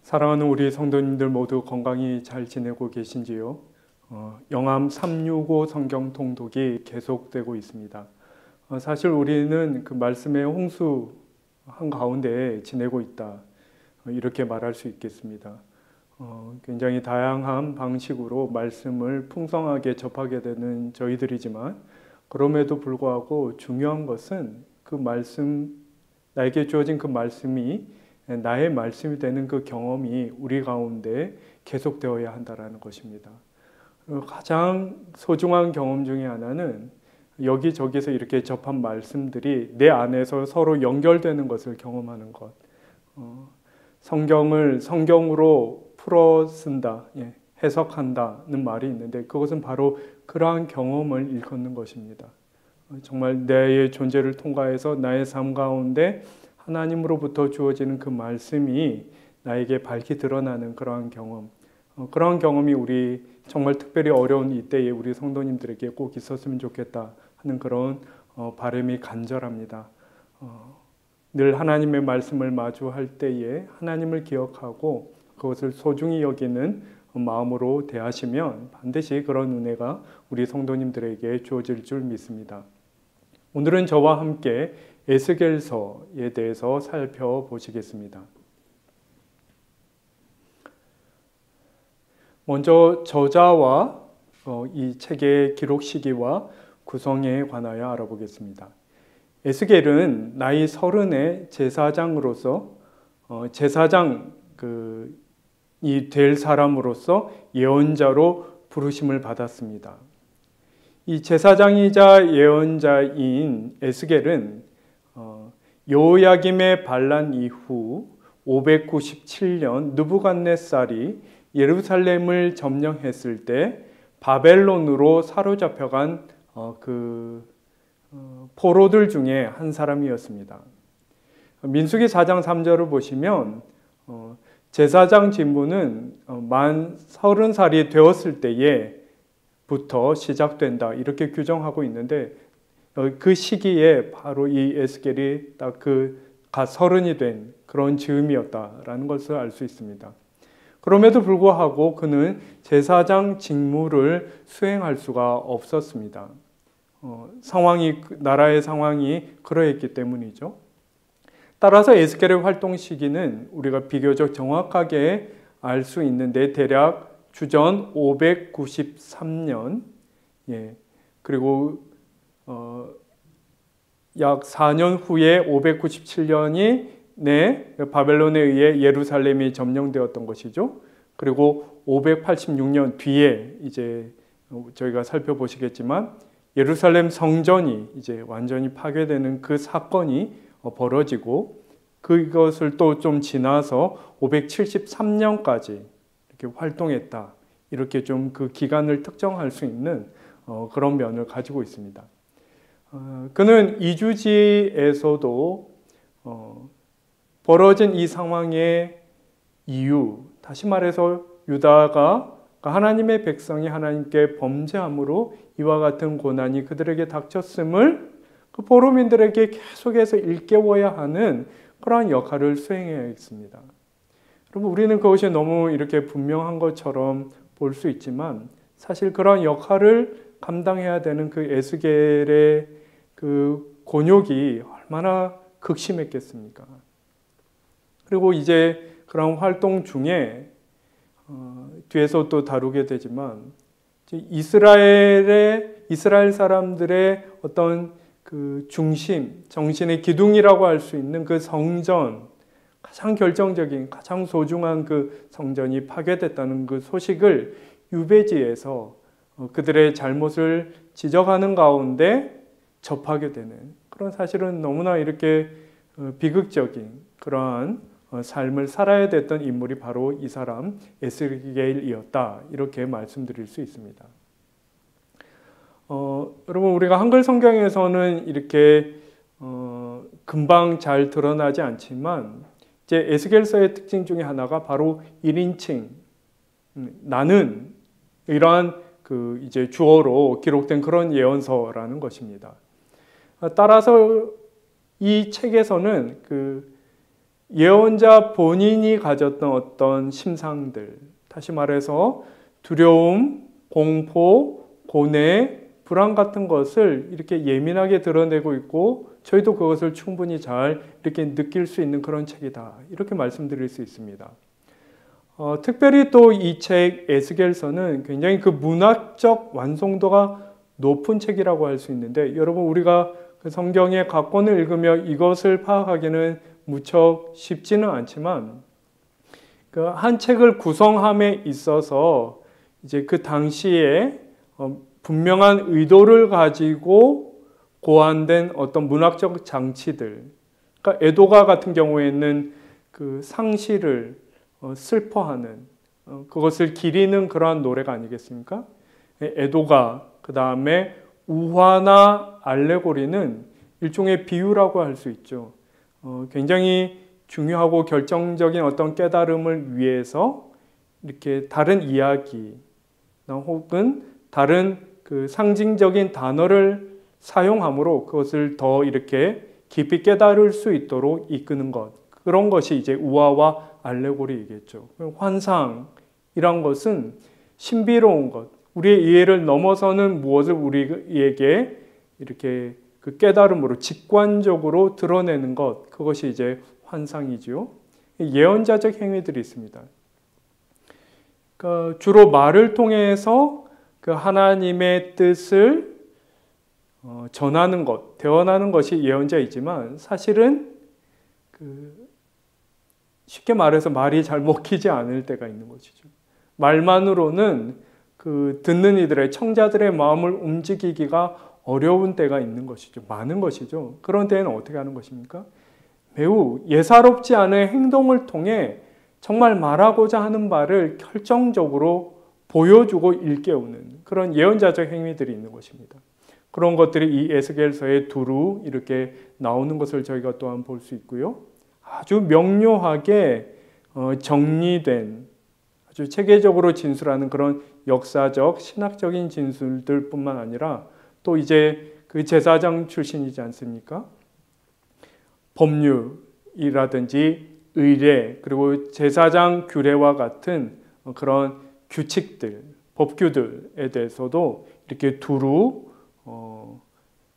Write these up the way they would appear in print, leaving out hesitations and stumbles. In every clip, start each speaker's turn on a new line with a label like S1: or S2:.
S1: 사랑하는 우리 성도님들 모두 건강히 잘 지내고 계신지요? 영암 365 성경 통독이 계속되고 있습니다. 사실 우리는 그 말씀의 홍수 한가운데 지내고 있다, 이렇게 말할 수 있겠습니다. 굉장히 다양한 방식으로 말씀을 풍성하게 접하게 되는 저희들이지만, 그럼에도 불구하고 중요한 것은 그 말씀, 나에게 주어진 그 말씀이 나의 말씀이 되는 그 경험이 우리 가운데 계속되어야 한다는 것입니다. 가장 소중한 경험 중에 하나는 여기저기서 이렇게 접한 말씀들이 내 안에서 서로 연결되는 것을 경험하는 것. 성경을 성경으로 풀어 쓴다, 해석한다는 말이 있는데, 그것은 바로 그러한 경험을 일컫는 것입니다. 정말 나의 존재를 통과해서 나의 삶 가운데 하나님으로부터 주어지는 그 말씀이 나에게 밝히 드러나는 그러한 경험, 그러한 경험이 우리 정말 특별히 어려운 이때에 우리 성도님들에게 꼭 있었으면 좋겠다 하는 그런 바람이 간절합니다. 늘 하나님의 말씀을 마주할 때에 하나님을 기억하고 그것을 소중히 여기는 마음으로 대하시면 반드시 그런 은혜가 우리 성도님들에게 주어질 줄 믿습니다. 오늘은 저와 함께 에스겔서에 대해서 살펴보시겠습니다. 먼저 저자와 이 책의 기록 시기와 구성에 관하여 알아보겠습니다. 에스겔은 나이 30의 제사장으로서 제사장이 될 사람으로서 예언자로 부르심을 받았습니다. 이 제사장이자 예언자인 에스겔은 여호야김의 반란 이후 597년 느부갓네살이 예루살렘을 점령했을 때 바벨론으로 사로잡혀간 포로들 중에 한 사람이었습니다. 민수기 4장 3절을 보시면 제사장 직무는 만 30살이 되었을 때부터 시작된다, 이렇게 규정하고 있는데, 그 시기에 바로 이 에스겔이 딱 갓 30이 된 그런 즈음이었다라는 것을 알 수 있습니다. 그럼에도 불구하고 그는 제사장 직무를 수행할 수가 없었습니다. 나라의 상황이 그러했기 때문이죠. 따라서 에스겔의 활동 시기는 우리가 비교적 정확하게 알 수 있는데, 대략 주전 593년, 그리고 약 4년 후에 597년이 바벨론에 의해 예루살렘이 점령되었던 것이죠. 그리고 586년 뒤에 이제 저희가 살펴보시겠지만 예루살렘 성전이 이제 완전히 파괴되는 그 사건이 벌어지고, 그것을 또 좀 지나서 573년까지 이렇게 활동했다, 이렇게 좀 그 기간을 특정할 수 있는 그런 면을 가지고 있습니다. 그는 이주지에서도 벌어진 이 상황의 이유, 다시 말해서 유다가 하나님의 백성이 하나님께 범죄함으로 이와 같은 고난이 그들에게 닥쳤음을 그 포로민들에게 계속해서 일깨워야 하는 그러한 역할을 수행해야겠습니다. 여러분, 우리는 그것이 너무 이렇게 분명한 것처럼 볼 수 있지만, 사실 그러한 역할을 감당해야 되는 그 에스겔의 그 곤욕이 얼마나 극심했겠습니까? 그리고 이제 그런 활동 중에 뒤에서 또 다루게 되지만, 이스라엘 사람들의 어떤 그 중심, 정신의 기둥이라고 할 수 있는 그 성전, 가장 결정적인, 가장 소중한 그 성전이 파괴됐다는 그 소식을 유배지에서 그들의 잘못을 지적하는 가운데 접하게 되는, 그런 사실은 너무나 이렇게 비극적인 그러한 삶을 살아야 됐던 인물이 바로 이 사람 에스겔이었다, 이렇게 말씀드릴 수 있습니다. 여러분, 우리가 한글 성경에서는 이렇게 금방 잘 드러나지 않지만, 이제 에스겔서의 특징 중에 하나가 바로 1인칭, 나는, 이러한 그 이제 주어로 기록된 그런 예언서라는 것입니다. 따라서 이 책에서는 그 예언자 본인이 가졌던 어떤 심상들, 다시 말해서 두려움, 공포, 고뇌, 불안 같은 것을 이렇게 예민하게 드러내고 있고 저희도 그것을 충분히 잘 이렇게 느낄 수 있는 그런 책이다. 이렇게 말씀드릴 수 있습니다. 특별히 또 이 책 에스겔서는 굉장히 그 문학적 완성도가 높은 책이라고 할 수 있는데 여러분 우리가 그 성경의 각 권을 읽으며 이것을 파악하기는 무척 쉽지는 않지만 그 한 책을 구성함에 있어서 이제 그 당시에 분명한 의도를 가지고 고안된 어떤 문학적 장치들, 그러니까 에도가 같은 경우에는 그 상실을 슬퍼하는 그것을 기리는 그러한 노래가 아니겠습니까? 에도가 그 다음에 우화나 알레고리는 일종의 비유라고 할 수 있죠. 굉장히 중요하고 결정적인 어떤 깨달음을 위해서 이렇게 다른 이야기 혹은 다른 그 상징적인 단어를 사용함으로 그것을 더 이렇게 깊이 깨달을 수 있도록 이끄는 것, 그런 것이 이제 우화와 알레고리이겠죠. 환상이란 것은 신비로운 것, 우리의 이해를 넘어서는 무엇을 우리에게 이렇게 그 깨달음으로 직관적으로 드러내는 것, 그것이 이제 환상이지요. 예언자적 행위들이 있습니다. 그러니까 주로 말을 통해서 그 하나님의 뜻을 전하는 것, 대언하는 것이 예언자이지만 사실은 쉽게 말해서 말이 잘 먹히지 않을 때가 있는 것이죠. 말만으로는 그 듣는 이들의 청자들의 마음을 움직이기가 어려운 때가 있는 것이죠. 많은 것이죠. 그런 때에는 어떻게 하는 것입니까? 매우 예사롭지 않은 행동을 통해 정말 말하고자 하는 바를 결정적으로 보여주고 일깨우는 그런 예언자적 행위들이 있는 것입니다. 그런 것들이 이 에스겔서에 두루 이렇게 나오는 것을 저희가 또한 볼 수 있고요. 아주 명료하게 정리된 아주 체계적으로 진술하는 그런 역사적, 신학적인 진술들뿐만 아니라 또 이제 그 제사장 출신이지 않습니까? 법률이라든지 의례 그리고 제사장 규례와 같은 그런 규칙들, 법규들에 대해서도 이렇게 두루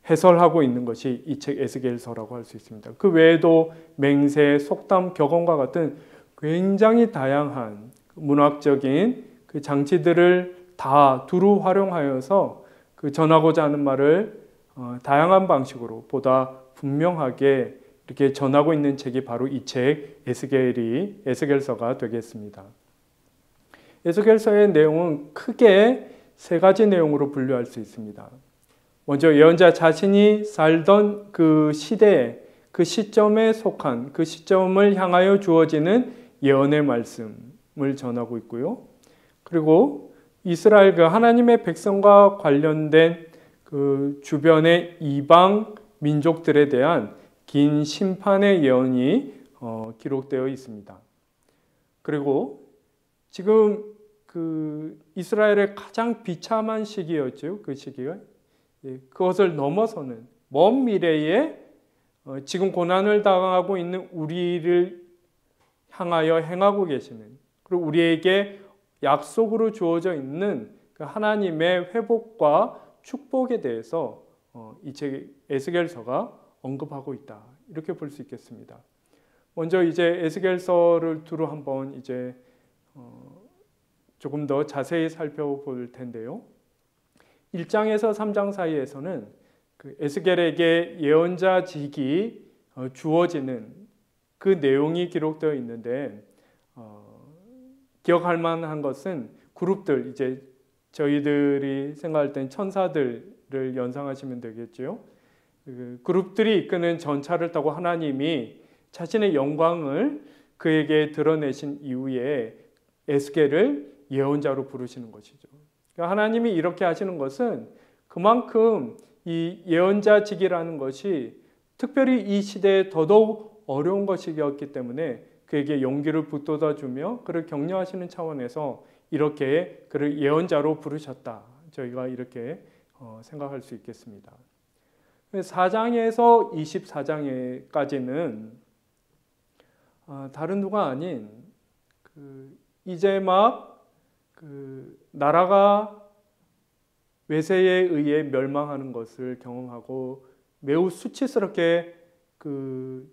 S1: 해설하고 있는 것이 이 책 에스겔서라고 할 수 있습니다. 그 외에도 맹세, 속담, 격언과 같은 굉장히 다양한 문학적인 그 장치들을 다 두루 활용하여서 그 전하고자 하는 말을 다양한 방식으로 보다 분명하게 이렇게 전하고 있는 책이 바로 이 책 에스겔서가 되겠습니다. 에스겔서의 내용은 크게 세 가지 내용으로 분류할 수 있습니다. 먼저 예언자 자신이 살던 그 시대에 그 시점에 속한 그 시점을 향하여 주어지는 예언의 말씀을 전하고 있고요. 그리고 이스라엘 그 하나님의 백성과 관련된 그 주변의 이방 민족들에 대한 긴 심판의 예언이 기록되어 있습니다. 그리고 지금 그 이스라엘의 가장 비참한 시기였죠. 그 시기가 그것을 넘어서는 먼 미래에 지금 고난을 당하고 있는 우리를 향하여 행하고 계시는 그리고 우리에게 약속으로 주어져 있는 그 하나님의 회복과 축복에 대해서 이 책 에스겔서가 언급하고 있다. 이렇게 볼 수 있겠습니다. 먼저 이제 에스겔서를 두루 한번 이제 조금 더 자세히 살펴볼 텐데요. 1장에서 3장 사이에서는 그 에스겔에게 예언자직이 주어지는 그 내용이 기록되어 있는데 기억할 만한 것은 그룹들 이제 저희들이 생각할 땐 천사들을 연상하시면 되겠죠. 그 그룹들이 이끄는 전차를 타고 하나님이 자신의 영광을 그에게 드러내신 이후에 에스겔을 예언자로 부르시는 것이죠. 그러니까 하나님이 이렇게 하시는 것은 그만큼 이 예언자직이라는 것이 특별히 이 시대에 더더욱 어려운 것이었기 때문에 그에게 용기를 북돋아주며 그를 격려하시는 차원에서 이렇게 그를 예언자로 부르셨다. 저희가 이렇게 생각할 수 있겠습니다. 4장에서 24장까지는 다른 누가 아닌 이제 막 나라가 외세에 의해 멸망하는 것을 경험하고 매우 수치스럽게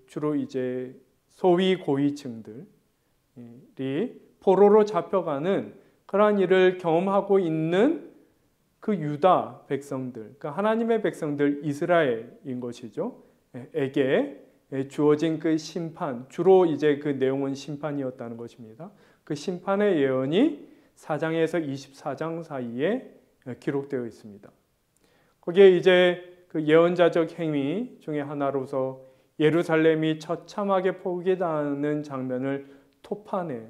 S1: 주로 이제 소위 고위층들이 포로로 잡혀가는 그러한 일을 경험하고 있는 그 유다 백성들, 그러니까 하나님의 백성들 이스라엘인 것이죠. 에게 주어진 그 심판, 주로 이제 그 내용은 심판이었다는 것입니다. 그 심판의 예언이 4장에서 24장 사이에 기록되어 있습니다. 거기에 이제 그 예언자적 행위 중에 하나로서 예루살렘이 처참하게 포기당하는 장면을 토판에,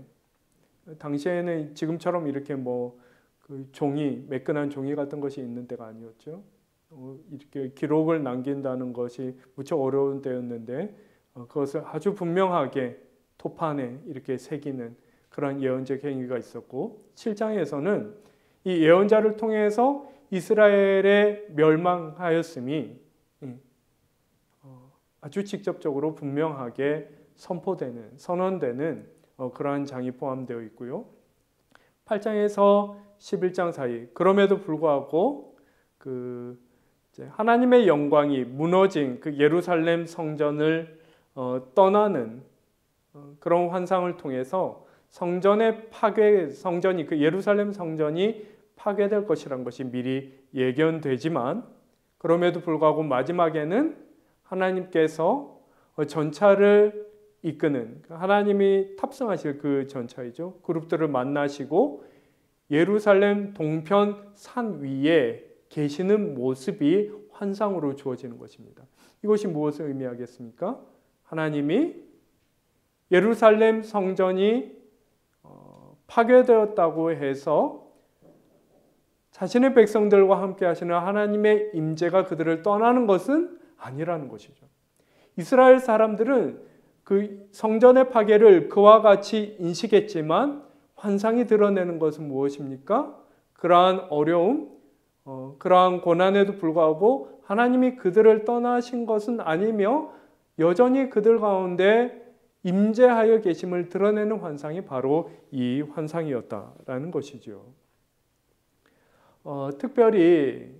S1: 당시에는 지금처럼 이렇게 종이, 매끈한 종이 같은 것이 있는 때가 아니었죠. 이렇게 기록을 남긴다는 것이 무척 어려운 때였는데 그것을 아주 분명하게 토판에 이렇게 새기는 그런 예언적 행위가 있었고, 7장에서는 이 예언자를 통해서 이스라엘의 멸망하였음이 아주 직접적으로 분명하게 선포되는, 선언되는 그러한 장이 포함되어 있고요. 8장에서 11장 사이, 그럼에도 불구하고 하나님의 영광이 무너진 그 예루살렘 성전을 떠나는 그런 환상을 통해서 성전의 파괴, 성전이 그 예루살렘 성전이 파괴될 것이라는 것이 미리 예견되지만, 그럼에도 불구하고 마지막에는 하나님께서 전차를 이끄는, 하나님이 탑승하실 그 전차이죠. 그룹들을 만나시고 예루살렘 동편 산 위에 계시는 모습이 환상으로 주어지는 것입니다. 이것이 무엇을 의미하겠습니까? 하나님이 예루살렘 성전이 파괴되었다고 해서 자신의 백성들과 함께 하시는 하나님의 임재가 그들을 떠나는 것은 아니라는 것이죠. 이스라엘 사람들은 그 성전의 파괴를 그와 같이 인식했지만 환상이 드러내는 것은 무엇입니까? 그러한 어려움, 그러한 고난에도 불구하고 하나님이 그들을 떠나신 것은 아니며 여전히 그들 가운데 임재하여 계심을 드러내는 환상이 바로 이 환상이었다라는 것이죠. 특별히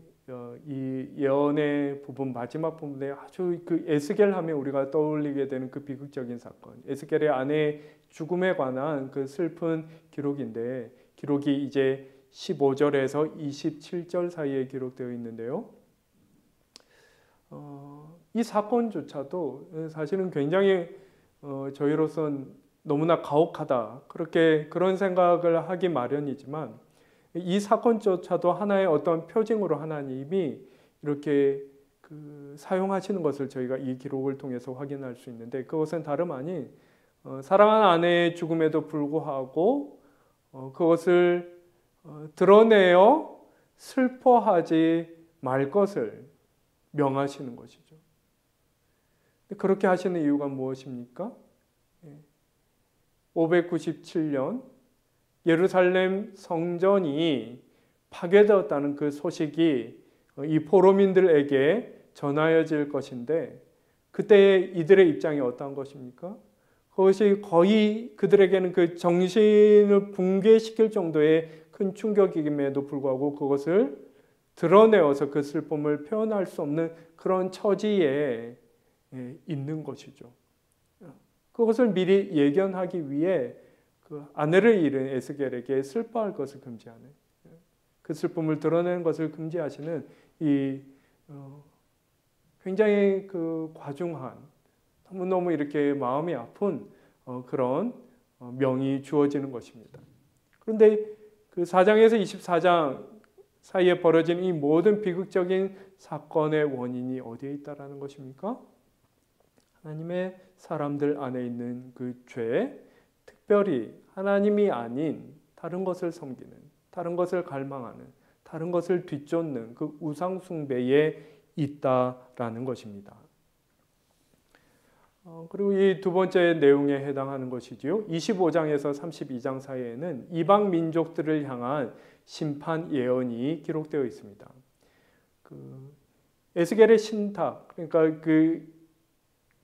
S1: 이 예언의 부분, 마지막 부분에 아주 그 에스겔 하면 우리가 떠올리게 되는 그 비극적인 사건, 에스겔의 아내의 죽음에 관한 그 슬픈 기록인데, 기록이 이제 15절에서 27절 사이에 기록되어 있는데요. 이 사건조차도 사실은 굉장히 저희로선 너무나 가혹하다, 그런 생각을 하기 마련이지만, 이 사건조차도 하나의 어떤 표징으로 하나님이 이렇게 사용하시는 것을 저희가 이 기록을 통해서 확인할 수 있는데, 그것은 다름 아닌 사랑하는 아내의 죽음에도 불구하고 그것을 드러내어 슬퍼하지 말 것을 명하시는 것이죠. 그렇게 하시는 이유가 무엇입니까? 597년 예루살렘 성전이 파괴되었다는 그 소식이 이 포로민들에게 전하여질 것인데, 그때 이들의 입장이 어떠한 것입니까? 그것이 거의 그들에게는 그 정신을 붕괴시킬 정도의 큰 충격임에도 불구하고 그것을 드러내어서 그 슬픔을 표현할 수 없는 그런 처지에 있는 것이죠. 그것을 미리 예견하기 위해 그 아내를 잃은 에스겔에게 슬퍼할 것을 금지하는, 그 슬픔을 드러내는 것을 금지하시는 이 굉장히 그 과중한, 너무너무 이렇게 마음이 아픈 그런 명이 주어지는 것입니다. 그런데 그 4장에서 24장 사이에 벌어진 이 모든 비극적인 사건의 원인이 어디에 있다라는 것입니까? 하나님의 사람들 안에 있는 그 죄, 특별히 하나님이 아닌 다른 것을 섬기는, 다른 것을 갈망하는, 다른 것을 뒤쫓는 그 우상 숭배에 있다라는 것입니다. 그리고 이 두 번째 내용에 해당하는 것이지요. 25장에서 32장 사이에는 이방 민족들을 향한 심판 예언이 기록되어 있습니다. 에스겔의 신탁, 그러니까 그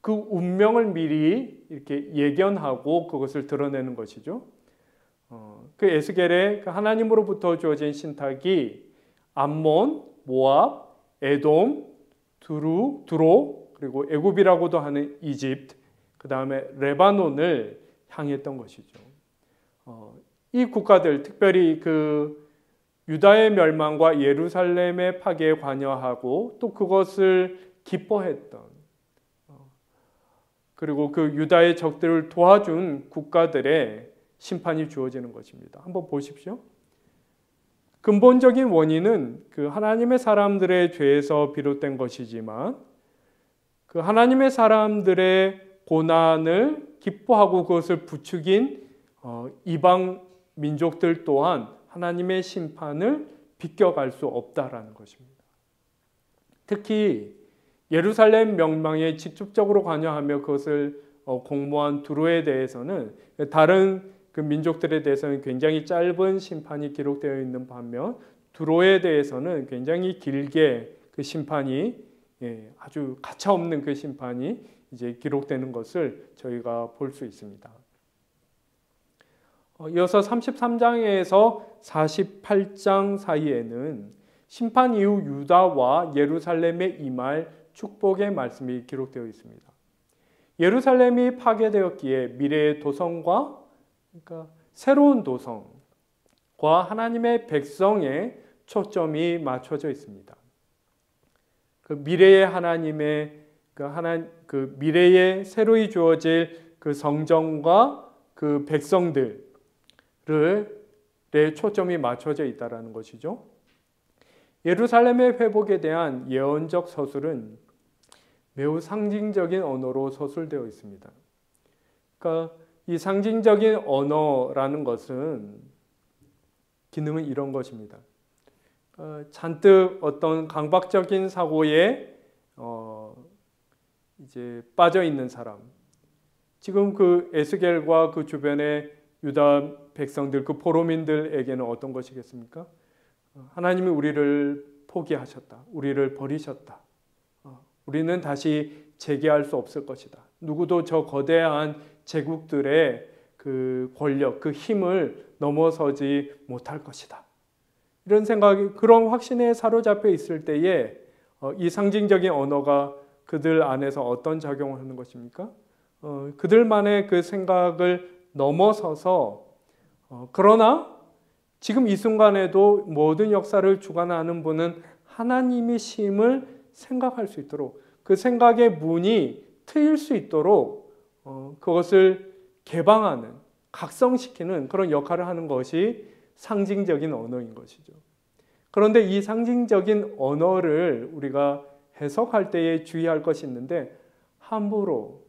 S1: 그 운명을 미리 이렇게 예견하고 그것을 드러내는 것이죠. 그 에스겔의 그 하나님으로부터 주어진 신탁이 암몬, 모압, 에돔, 두로 그리고 애굽이라고도 하는 이집트, 그 다음에 레바논을 향했던 것이죠. 이 국가들, 특별히 그 유다의 멸망과 예루살렘의 파괴에 관여하고 또 그것을 기뻐했던, 그리고 그 유다의 적들을 도와준 국가들의 심판이 주어지는 것입니다. 한번 보십시오. 근본적인 원인은 그 하나님의 사람들의 죄에서 비롯된 것이지만 그 하나님의 사람들의 고난을 기뻐하고 그것을 부추긴 이방 민족들 또한 하나님의 심판을 비껴갈 수 없다라는 것입니다. 특히 예루살렘 멸망에 직접적으로 관여하며 그것을 공모한 두로에 대해서는 다른 그 민족들에 대해서는 굉장히 짧은 심판이 기록되어 있는 반면 두로에 대해서는 굉장히 길게 그 심판이 아주 가차없는 그 심판이 이제 기록되는 것을 저희가 볼 수 있습니다. 이어서 33장에서 48장 사이에는 심판 이후 유다와 예루살렘에 임할 축복의 말씀이 기록되어 있습니다. 예루살렘이 파괴되었기에 미래의 도성과 그러니까 새로운 도성과 하나님의 백성에 초점이 맞춰져 있습니다. 그 미래의 하나님의 그 미래에 새로이 주어질 그 성전과 그 백성들에 초점이 맞춰져 있다라는 것이죠. 예루살렘의 회복에 대한 예언적 서술은 매우 상징적인 언어로 서술되어 있습니다. 그러니까 이 상징적인 언어라는 것은 기능은 이런 것입니다. 잔뜩 어떤 강박적인 사고에 이제 빠져 있는 사람, 지금 그 에스겔과 그 주변의 유다 백성들, 그 포로민들에게는 어떤 것이겠습니까? 하나님이 우리를 포기하셨다. 우리를 버리셨다. 우리는 다시 재개할 수 없을 것이다. 누구도 저 거대한 제국들의 그 권력, 그 힘을 넘어서지 못할 것이다. 이런 생각이, 그런 확신에 사로잡혀 있을 때에 이 상징적인 언어가 그들 안에서 어떤 작용을 하는 것입니까? 그들만의 그 생각을 넘어서서 그러나 지금 이 순간에도 모든 역사를 주관하는 분은 하나님이심을 생각할 수 있도록, 그 생각의 문이 트일 수 있도록 그것을 개방하는, 각성시키는 그런 역할을 하는 것이 상징적인 언어인 것이죠. 그런데 이 상징적인 언어를 우리가 해석할 때에 주의할 것이 있는데 함부로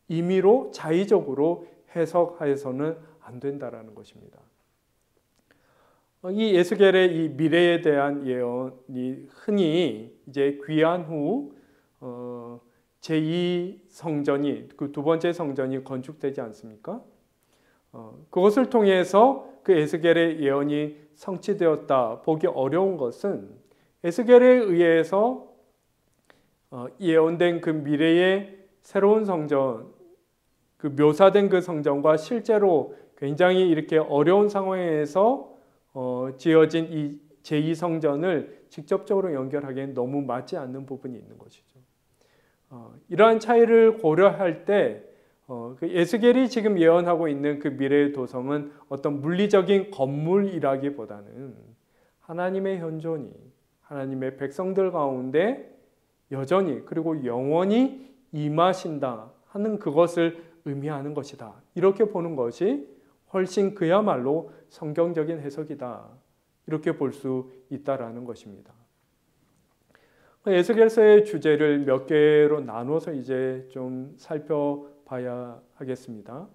S1: 임의로 자의적으로 해석해서는 안 된다라는 것입니다. 이 에스겔의 이 미래에 대한 예언이 흔히 이제 귀환 후 제2성전이, 그 두 번째 성전이 건축되지 않습니까? 그것을 통해서 그 에스겔의 예언이 성취되었다 보기 어려운 것은 에스겔에 의해서 예언된 그 미래의 새로운 성전, 그 묘사된 그 성전과 실제로 굉장히 이렇게 어려운 상황에서 지어진 이 제2성전을 직접적으로 연결하기엔 너무 맞지 않는 부분이 있는 것이죠. 이러한 차이를 고려할 때 그 에스겔이 지금 예언하고 있는 그 미래의 도성은 어떤 물리적인 건물이라기보다는 하나님의 현존이 하나님의 백성들 가운데 여전히 그리고 영원히 임하신다 하는 그것을 의미하는 것이다. 이렇게 보는 것이 훨씬 그야말로 성경적인 해석이다. 이렇게 볼 수 있다라는 것입니다. 에스겔서의 주제를 몇 개로 나눠서 이제 좀 살펴봐야 하겠습니다.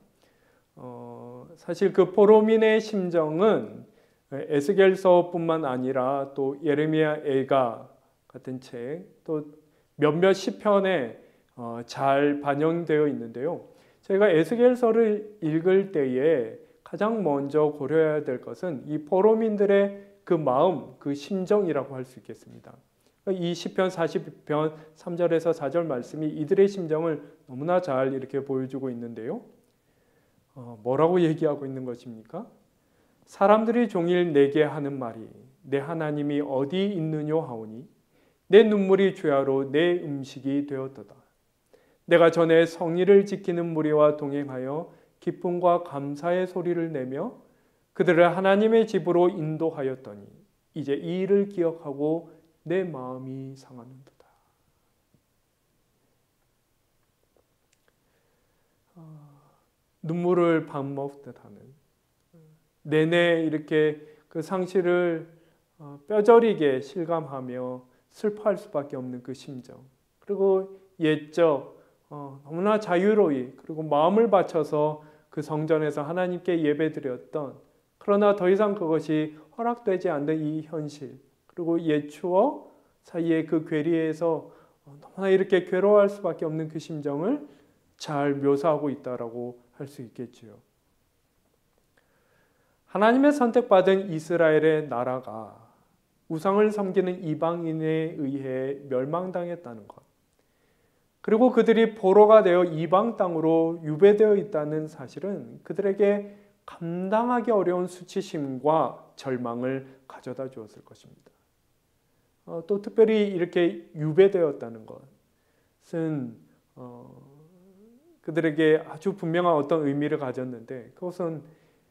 S1: 사실 그 포로민의 심정은 에스겔서뿐만 아니라 또 예레미야 애가 같은 책, 또 몇몇 시편에 잘 반영되어 있는데요. 저희가 에스겔서를 읽을 때에 가장 먼저 고려해야 될 것은 이 포로민들의 그 마음, 그 심정이라고 할 수 있겠습니다. 이 시편 42편 3절에서 4절 말씀이 이들의 심정을 너무나 잘 이렇게 보여주고 있는데요. 뭐라고 얘기하고 있는 것입니까? 사람들이 종일 내게 하는 말이 내 하나님이 어디 있느뇨 하오니 내 눈물이 주야로 내 음식이 되었도다. 내가 전에 성의를 지키는 무리와 동행하여 기쁨과 감사의 소리를 내며 그들을 하나님의 집으로 인도하였더니 이제 이 일을 기억하고 내 마음이 상하는도다. 눈물을 밥 먹듯 하는 내내 이렇게 그 상실을 뼈저리게 실감하며 슬퍼할 수밖에 없는 그 심정, 그리고 옛적 너무나 자유로이 그리고 마음을 바쳐서 그 성전에서 하나님께 예배드렸던, 그러나 더 이상 그것이 허락되지 않는 이 현실, 그리고 옛 추억 사이의 그 괴리에서 너무나 이렇게 괴로워할 수밖에 없는 그 심정을 잘 묘사하고 있다라고 할 수 있겠지요. 하나님의 선택받은 이스라엘의 나라가 우상을 섬기는 이방인에 의해 멸망당했다는 것, 그리고 그들이 포로가 되어 이방 땅으로 유배되어 있다는 사실은 그들에게 감당하기 어려운 수치심과 절망을 가져다 주었을 것입니다. 또 특별히 이렇게 유배되었다는 것은 그들에게 아주 분명한 어떤 의미를 가졌는데, 그것은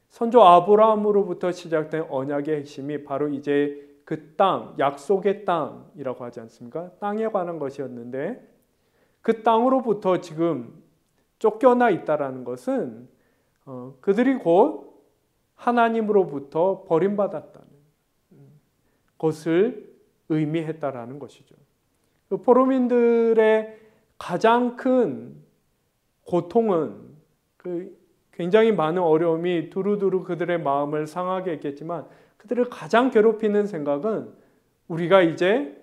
S1: 선조 아브라함으로부터 시작된 언약의 핵심이 바로 이제 그 땅, 약속의 땅이라고 하지 않습니까? 땅에 관한 것이었는데, 그 땅으로부터 지금 쫓겨나 있다라는 것은 그들이 곧 하나님으로부터 버림받았다는 것을 의미했다라는 것이죠. 그 포로민들의 가장 큰 고통은 굉장히 많은 어려움이 두루두루 그들의 마음을 상하게 했겠지만, 그들을 가장 괴롭히는 생각은 우리가 이제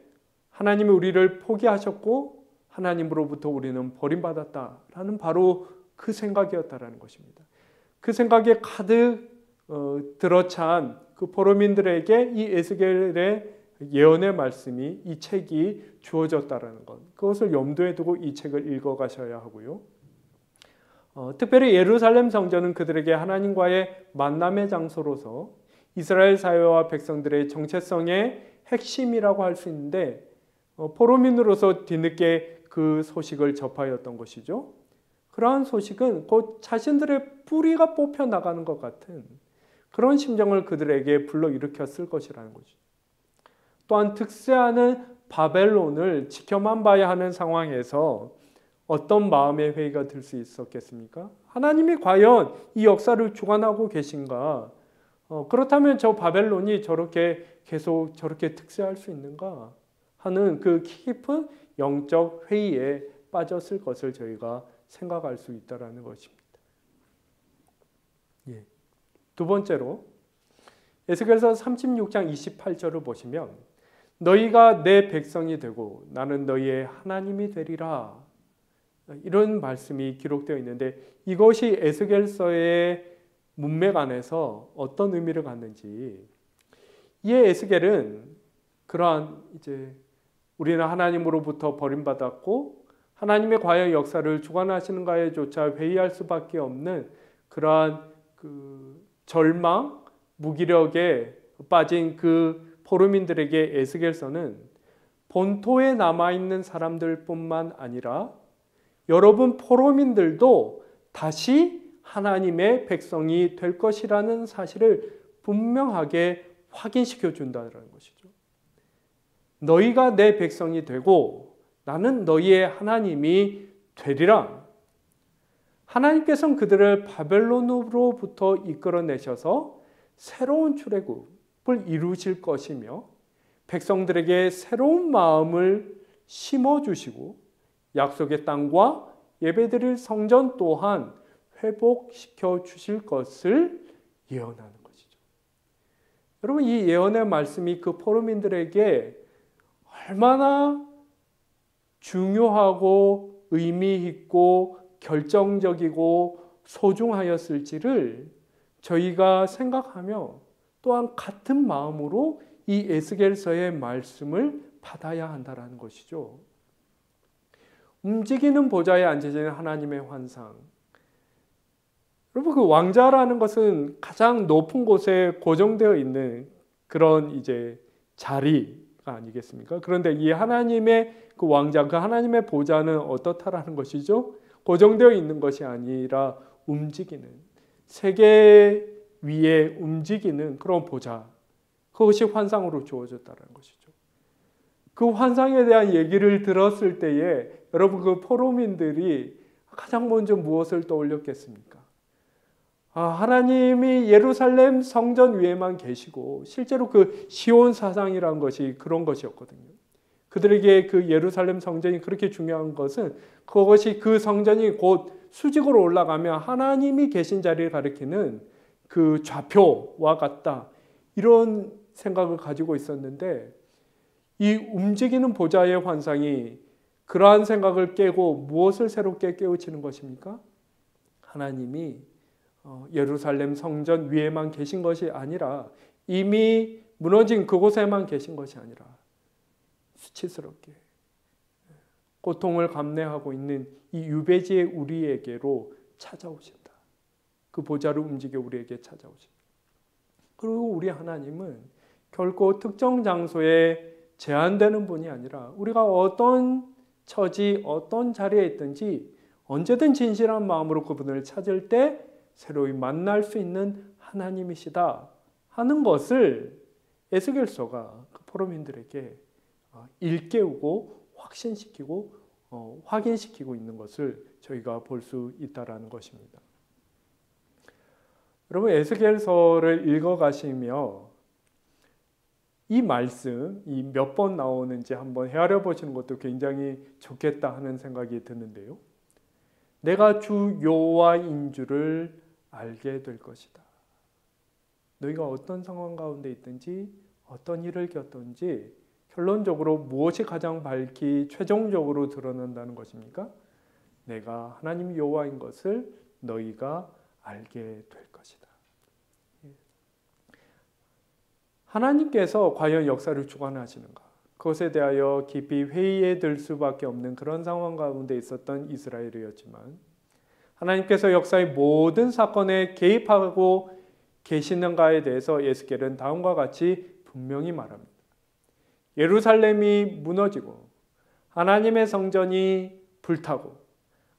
S1: 하나님이 우리를 포기하셨고 하나님으로부터 우리는 버림받았다라는 바로 그 생각이었다라는 것입니다. 그 생각에 가득 들어찬 그 포로민들에게 이 에스겔의 예언의 말씀이, 이 책이 주어졌다라는 것, 그것을 염두에 두고 이 책을 읽어가셔야 하고요. 특별히 예루살렘 성전은 그들에게 하나님과의 만남의 장소로서 이스라엘 사회와 백성들의 정체성의 핵심이라고 할 수 있는데, 포로민으로서 뒤늦게 그 소식을 접하였던 것이죠. 그러한 소식은 곧 자신들의 뿌리가 뽑혀 나가는 것 같은 그런 심정을 그들에게 불러일으켰을 것이라는 거죠. 또한 득세하는 바벨론을 지켜만 봐야 하는 상황에서 어떤 마음의 회의가 들 수 있었겠습니까? 하나님이 과연 이 역사를 주관하고 계신가? 그렇다면 저 바벨론이 저렇게 계속 저렇게 득세할 수 있는가? 하는 그 깊은 영적 회의에 빠졌을 것을 저희가 생각할 수 있다는 것입니다. 두 번째로 에스겔서 36장 28절을 보시면 너희가 내 백성이 되고 나는 너희의 하나님이 되리라, 이런 말씀이 기록되어 있는데, 이것이 에스겔서의 문맥 안에서 어떤 의미를 갖는지, 이 에스겔은 그러한 이제 우리는 하나님으로부터 버림받았고 하나님의 과연 역사를 주관하시는가에조차 회의할 수밖에 없는 그러한 그 절망, 무기력에 빠진 그 포로민들에게 에스겔서는 본토에 남아있는 사람들뿐만 아니라 여러분 포로민들도 다시 하나님의 백성이 될 것이라는 사실을 분명하게 확인시켜 준다는 것이죠. 너희가 내 백성이 되고 나는 너희의 하나님이 되리라. 하나님께서는 그들을 바벨론으로부터 이끌어내셔서 새로운 출애굽을 이루실 것이며 백성들에게 새로운 마음을 심어주시고 약속의 땅과 예배드릴 성전 또한 회복시켜 주실 것을 예언하는 것이죠. 여러분, 이 예언의 말씀이 그 포로민들에게 얼마나 중요하고 의미 있고 결정적이고 소중하였을지를 저희가 생각하며 또한 같은 마음으로 이 에스겔서의 말씀을 받아야 한다라는 것이죠. 움직이는 보좌에 앉으시는 하나님의 환상. 여러분, 그 왕자라는 것은 가장 높은 곳에 고정되어 있는 그런 이제 자리가 아니겠습니까? 그런데 이 하나님의 그 왕자, 그 하나님의 보좌는 어떻다라는 것이죠? 고정되어 있는 것이 아니라 움직이는, 세계 위에 움직이는 그런 보좌, 그것이 환상으로 주어졌다는 것이죠. 그 환상에 대한 얘기를 들었을 때에 여러분, 그 포로민들이 가장 먼저 무엇을 떠올렸겠습니까? 하나님이 예루살렘 성전 위에만 계시고 실제로 그 시온 사상이라는 것이 그런 것이었거든요. 그들에게 그 예루살렘 성전이 그렇게 중요한 것은 그것이 그 성전이 곧 수직으로 올라가면 하나님이 계신 자리를 가리키는 그 좌표와 같다, 이런 생각을 가지고 있었는데, 이 움직이는 보좌의 환상이 그러한 생각을 깨고 무엇을 새롭게 깨우치는 것입니까? 하나님이 예루살렘 성전 위에만 계신 것이 아니라 이미 무너진 그곳에만 계신 것이 아니라 수치스럽게 고통을 감내하고 있는 이 유배지의 우리에게로 찾아오신다. 그 보좌를 움직여 우리에게 찾아오신다. 그리고 우리 하나님은 결코 특정 장소에 제한되는 분이 아니라 우리가 어떤 처지, 어떤 자리에 있든지 언제든 진실한 마음으로 그분을 찾을 때 새로이 만날 수 있는 하나님이시다 하는 것을 에스겔서가 그 포로민들에게 일깨우고 확신시키고 확인시키고 있는 것을 저희가 볼 수 있다라는 것입니다. 여러분, 에스겔서를 읽어가시며 이 말씀, 이 몇 번 나오는지 한번 헤아려 보시는 것도 굉장히 좋겠다 하는 생각이 드는데요. 내가 주 여호와인 줄을 알게 될 것이다. 너희가 어떤 상황 가운데 있든지 어떤 일을 겪든지 결론적으로 무엇이 가장 밝히 최종적으로 드러난다는 것입니까? 내가 하나님 여호와인 것을 너희가 알게 될 것이다. 하나님께서 과연 역사를 주관하시는가? 그것에 대하여 깊이 회의에 들 수밖에 없는 그런 상황 가운데 있었던 이스라엘이었지만, 하나님께서 역사의 모든 사건에 개입하고 계시는가에 대해서 에스겔은 다음과 같이 분명히 말합니다. 예루살렘이 무너지고 하나님의 성전이 불타고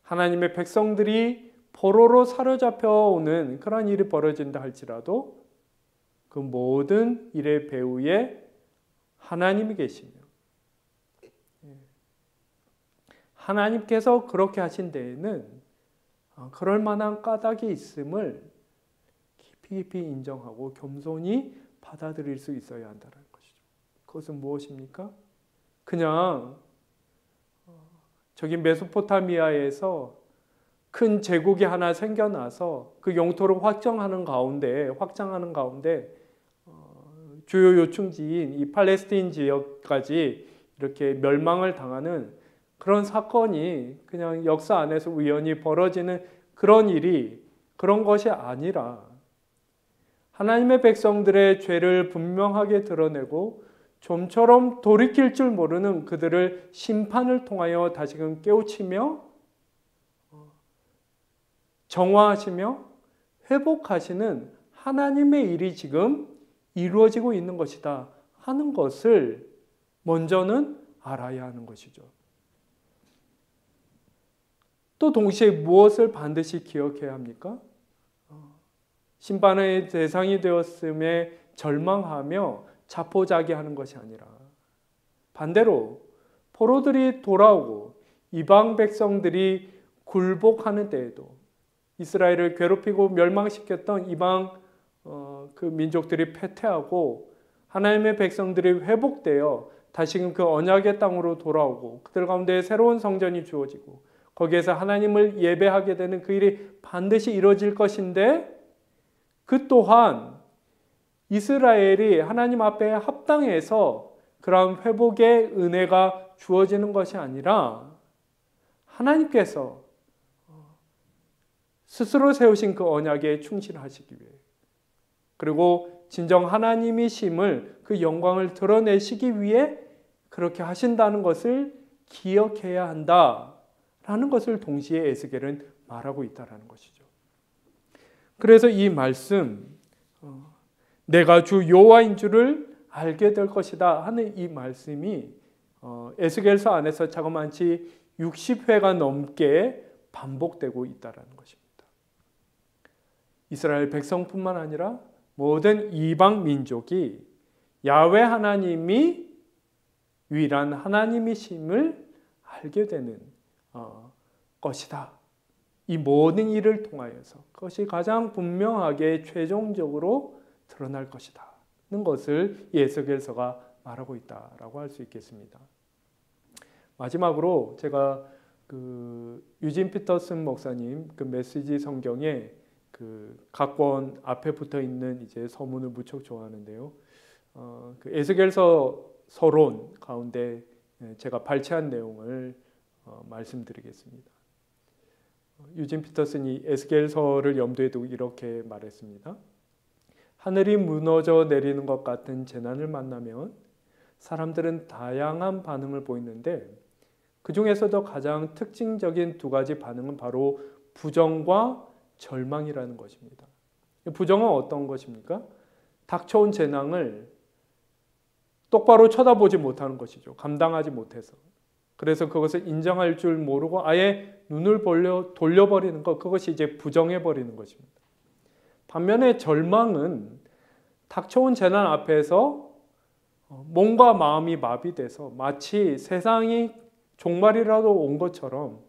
S1: 하나님의 백성들이 포로로 사로잡혀 오는 그런 일이 벌어진다 할지라도 그 모든 일의 배후에 하나님이 계시며 하나님께서 그렇게 하신 데에는 그럴 만한 까닭이 있음을 깊이 인정하고 겸손히 받아들일 수 있어야 한다는 것이죠. 그것은 무엇입니까? 그냥 저기 메소포타미아에서 큰 제국이 하나 생겨나서 그 영토를 확장하는 가운데 주요 요충지인 이 팔레스타인 지역까지 이렇게 멸망을 당하는 그런 사건이 그냥 역사 안에서 우연히 벌어지는 그런 일이 그런 것이 아니라 하나님의 백성들의 죄를 분명하게 드러내고 좀처럼 돌이킬 줄 모르는 그들을 심판을 통하여 다시금 깨우치며 정화하시며 회복하시는 하나님의 일이 지금 이루어지고 있는 것이다 하는 것을 먼저는 알아야 하는 것이죠. 또 동시에 무엇을 반드시 기억해야 합니까? 심판의 대상이 되었음에 절망하며 자포자기하는 것이 아니라 반대로 포로들이 돌아오고 이방 백성들이 굴복하는 때에도 이스라엘을 괴롭히고 멸망시켰던 이방 그 민족들이 패퇴하고 하나님의 백성들이 회복되어 다시금 그 언약의 땅으로 돌아오고 그들 가운데 새로운 성전이 주어지고 거기에서 하나님을 예배하게 되는 그 일이 반드시 이루어질 것인데, 그 또한 이스라엘이 하나님 앞에 합당해서 그러한 회복의 은혜가 주어지는 것이 아니라 하나님께서 스스로 세우신 그 언약에 충실하시기 위해, 그리고 진정 하나님이심을 그 영광을 드러내시기 위해 그렇게 하신다는 것을 기억해야 한다라는 것을 동시에 에스겔은 말하고 있다라는 것이죠. 그래서 이 말씀, 내가 주 여호와인 줄을 알게 될 것이다 하는 이 말씀이 에스겔서 안에서 자그마치 60회가 넘게 반복되고 있다는 것입니다. 이스라엘 백성뿐만 아니라 모든 이방 민족이 야훼 하나님이 유일한 하나님이심을 알게 되는 것이다. 이 모든 일을 통하여서 그것이 가장 분명하게 최종적으로 드러날 것이다 는 것을 에스겔서가 말하고 있다라고 할 수 있겠습니다. 마지막으로 제가 유진 피터슨 목사님 메시지 성경에 각권 앞에 붙어 있는 이제 서문을 무척 좋아하는데요. 에스겔서 서론 가운데 제가 발췌한 내용을 말씀드리겠습니다. 유진 피터슨이 에스겔서를 염두에 두고 이렇게 말했습니다. 하늘이 무너져 내리는 것 같은 재난을 만나면 사람들은 다양한 반응을 보이는데 그 중에서도 가장 특징적인 두 가지 반응은 바로 부정과 절망이라는 것입니다. 부정은 어떤 것입니까? 닥쳐온 재난을 똑바로 쳐다보지 못하는 것이죠. 감당하지 못해서. 그래서 그것을 인정할 줄 모르고 아예 눈을 돌려버리는 것, 그것이 이제 부정해버리는 것입니다. 반면에 절망은 닥쳐온 재난 앞에서 몸과 마음이 마비돼서 마치 세상이 종말이라도 온 것처럼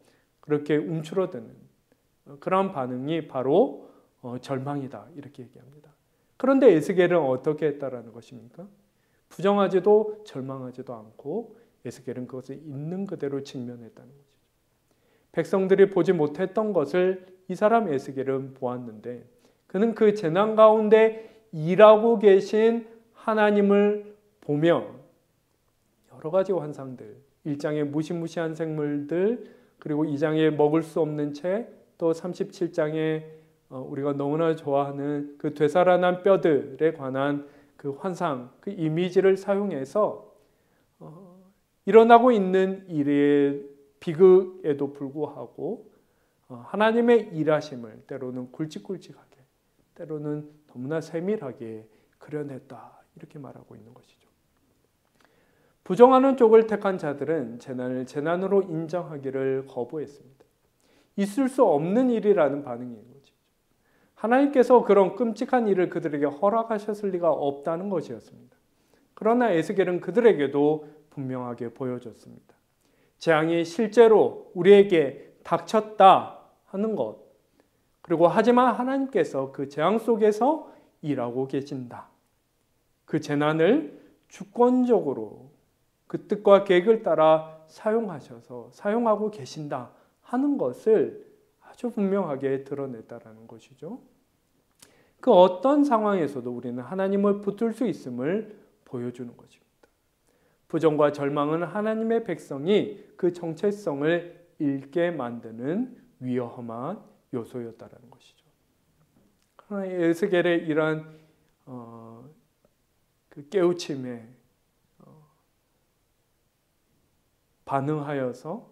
S1: 그렇게 움츠러드는 그런 반응이 바로 절망이다 이렇게 얘기합니다. 그런데 에스겔은 어떻게 했다라는 것입니까? 부정하지도 절망하지도 않고 에스겔은 그것을 있는 그대로 직면했다는 거죠. 백성들이 보지 못했던 것을 이 사람 에스겔은 보았는데 그는 그 재난 가운데 일하고 계신 하나님을 보며 여러 가지 환상들, 1장의 무시무시한 생물들, 그리고 2장에 먹을 수 없는 책, 또 37장에 우리가 너무나 좋아하는 그 되살아난 뼈들에 관한 그 환상, 그 이미지를 사용해서 일어나고 있는 일의 비극에도 불구하고 하나님의 일하심을 때로는 굵직굵직하게, 때로는 너무나 세밀하게 그려냈다 이렇게 말하고 있는 것이죠. 부정하는 쪽을 택한 자들은 재난을 재난으로 인정하기를 거부했습니다. 있을 수 없는 일이라는 반응인 거죠. 하나님께서 그런 끔찍한 일을 그들에게 허락하셨을 리가 없다는 것이었습니다. 그러나 에스겔은 그들에게도 분명하게 보여줬습니다. 재앙이 실제로 우리에게 닥쳤다 하는 것, 그리고 하지만 하나님께서 그 재앙 속에서 일하고 계신다. 그 재난을 주권적으로 그 뜻과 계획을 따라 사용하고 계신다 하는 것을 아주 분명하게 드러냈다라는 것이죠. 그 어떤 상황에서도 우리는 하나님을 붙들 수 있음을 보여주는 것입니다. 부정과 절망은 하나님의 백성이 그 정체성을 잃게 만드는 위험한 요소였다라는 것이죠. 그러나 에스겔의 이러한 그 깨우침에 반응하여서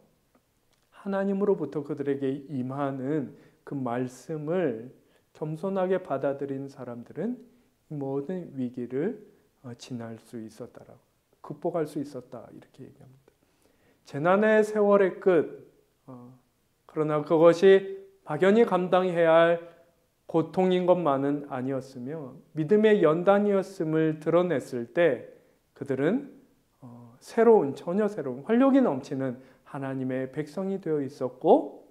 S1: 하나님으로부터 그들에게 임하는 그 말씀을 겸손하게 받아들인 사람들은 모든 위기를 지날 수 있었다라고, 극복할 수 있었다 이렇게 얘기합니다. 재난의 세월의 끝, 그러나 그것이 막연히 감당해야 할 고통인 것만은 아니었으며 믿음의 연단이었음을 드러냈을 때 그들은 전혀 새로운 활력이 넘치는 하나님의 백성이 되어 있었고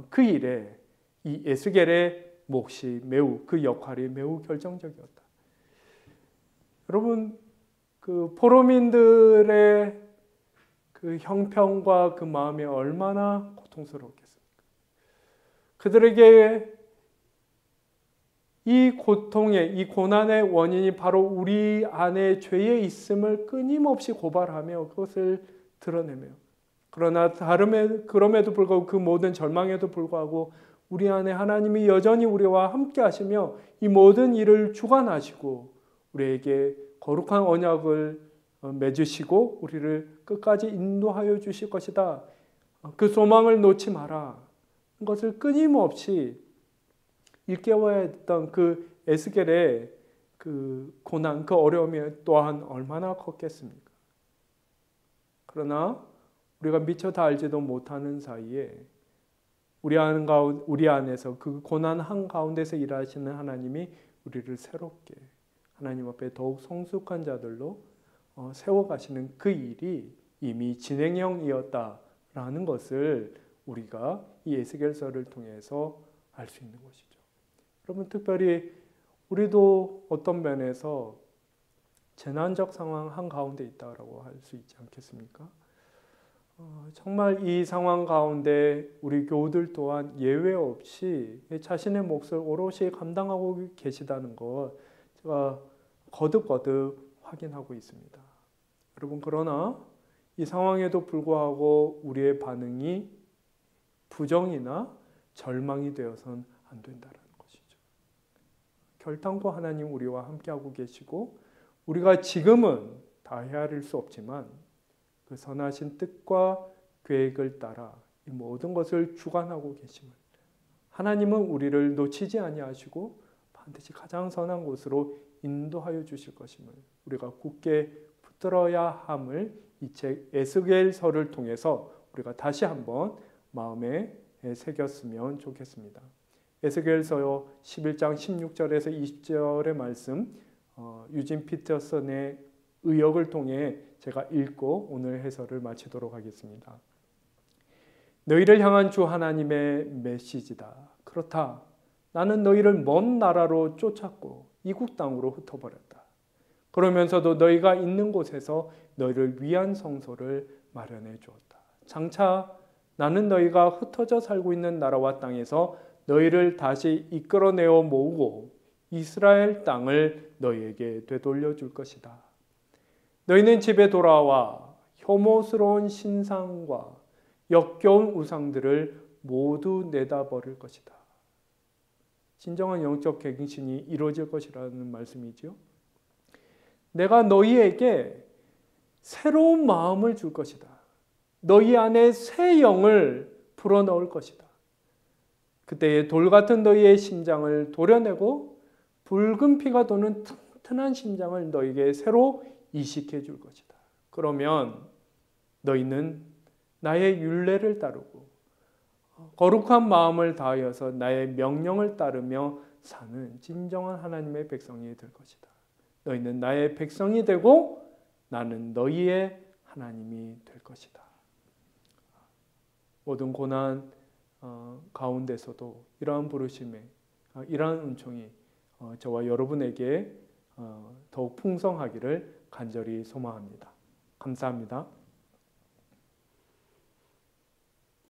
S1: 그 일에 이 에스겔의 몫이 그 역할이 매우 결정적이었다. 여러분, 그 포로민들의 그 형편과 그 마음이 얼마나 고통스러웠겠습니까? 그들에게 이 고통의, 이 고난의 원인이 바로 우리 안에 죄에 있음을 끊임없이 고발하며 그것을 드러내며, 그러나 그럼에도 불구하고 그 모든 절망에도 불구하고 우리 안에 하나님이 여전히 우리와 함께 하시며 이 모든 일을 주관하시고 우리에게 거룩한 언약을 맺으시고 우리를 끝까지 인도하여 주실 것이다. 그 소망을 놓지 마라. 그것을 끊임없이 일깨워야 했던 그 에스겔의 그 고난, 그 어려움이 또한 얼마나 컸겠습니까? 그러나 우리가 미처 다 알지도 못하는 사이에 우리 안에서 그 고난 한가운데서 일하시는 하나님이 우리를 새롭게 하나님 앞에 더욱 성숙한 자들로 세워가시는 그 일이 이미 진행형이었다라는 것을 우리가 이 에스겔서를 통해서 알 수 있는 것이죠. 여러분, 특별히 우리도 어떤 면에서 재난적 상황 한가운데 있다라고 할 수 있지 않겠습니까? 정말 이 상황 가운데 우리 교우들 또한 예외 없이 자신의 몫을 오롯이 감당하고 계시다는 것 제가 거듭거듭 확인하고 있습니다. 여러분, 그러나 이 상황에도 불구하고 우리의 반응이 부정이나 절망이 되어서는 안 된다는 것이죠. 결단코 하나님 우리와 함께하고 계시고 우리가 지금은 다 헤아릴 수 없지만 그 선하신 뜻과 계획을 따라 이 모든 것을 주관하고 계심을, 하나님은 우리를 놓치지 아니하시고 반드시 가장 선한 곳으로 인도하여 주실 것임을 우리가 굳게 붙들어야 함을 이 책 에스겔서를 통해서 우리가 다시 한번 마음에 새겼으면 좋겠습니다. 에스겔서 11장 16절에서 20절의 말씀, 유진 피터슨의 의역을 통해 제가 읽고 오늘 해설을 마치도록 하겠습니다. 너희를 향한 주 하나님의 메시지다. 그렇다. 나는 너희를 먼 나라로 쫓았고 이국 땅으로 흩어버렸다. 그러면서도 너희가 있는 곳에서 너희를 위한 성소를 마련해 주었다. 장차 나는 너희가 흩어져 살고 있는 나라와 땅에서 너희를 다시 이끌어내어 모으고 이스라엘 땅을 너희에게 되돌려 줄 것이다. 너희는 집에 돌아와 혐오스러운 신상과 역겨운 우상들을 모두 내다버릴 것이다. 진정한 영적 갱신이 이루어질 것이라는 말씀이죠. 내가 너희에게 새로운 마음을 줄 것이다. 너희 안에 새 영을 불어넣을 것이다. 그때의 돌 같은 너희의 심장을 도려내고 붉은 피가 도는 튼튼한 심장을 너희에게 새로 이식해 줄 것이다. 그러면 너희는 나의 율례를 따르고 거룩한 마음을 다하여서 나의 명령을 따르며 사는 진정한 하나님의 백성이 될 것이다. 너희는 나의 백성이 되고 나는 너희의 하나님이 될 것이다. 모든 고난 가운데서도 이러한 부르심에 이러한 은총이 저와 여러분에게 더욱 풍성하기를 간절히 소망합니다. 감사합니다.